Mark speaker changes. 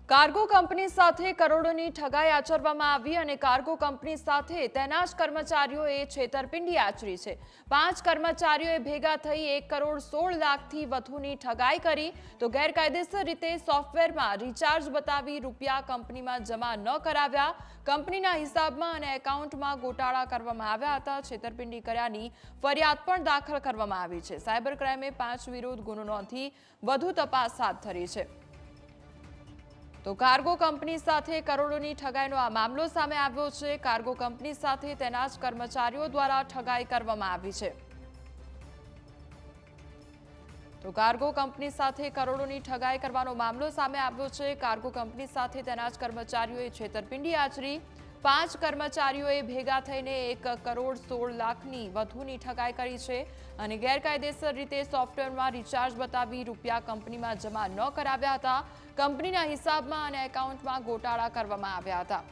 Speaker 1: Cargo company સાથે કરોડોની ઠગાઈ આચરવામાં આવી અને કાર્ગો કંપની સાથે તેના જ કર્મચારીઓએ છેતરપિંડી આચરી છે। 5 કર્મચારીઓએ ભેગા થઈ 1 કરોડ 16 લાખથી વધુની ઠગાઈ કરી તો ગેરકાયદેસર રીતે સોફ્ટવેરમાં રિચાર્જ બતાવી રૂપિયા કંપનીમાં જમા ન કરાવ્યા, કંપનીના હિસાબમાં અને એકાઉન્ટમાં ગોટાળા કરવામાં આવ્યા હતા। છેતરપિંડી કર્યાની ફરિયાદ પણ દાખલ કરવામાં આવી છે। સાયબર ક્રાઇમે 5 વિરુદ્ધ ગુનો નોંધી વધુ તપાસ હાથ ધરી છે। તો કાર્ગો કંપની સાથે કરોડોની ઠગાઈનો આ મામલો સામે આવ્યો છે। કાર્ગો કંપની સાથે તેના જ કર્મચારીઓ દ્વારા ઠગાઈ કરવામાં આવી છે। તો કાર્ગો કંપની સાથે કરોડોની ઠગાઈ કરવાનો મામલો સામે આવ્યો છે। કાર્ગો કંપની સાથે તેના જ કર્મચારીઓએ છેતરપિંડી આચરી। 5 કર્મચારીઓએ ભેગા થઈને 1 કરોડ 16 લાખની વધુની ઠગાઈ કરી છે અને ગેરકાયદેસર રીતે સોફ્ટવેરમાં રિચાર્જ બતાવી રૂપિયા કંપનીમાં જમા ન કરાવ્યા હતા, કંપનીના હિસાબમાં અને એકાઉન્ટમાં ગોટાળા કરવામાં આવ્યા હતા।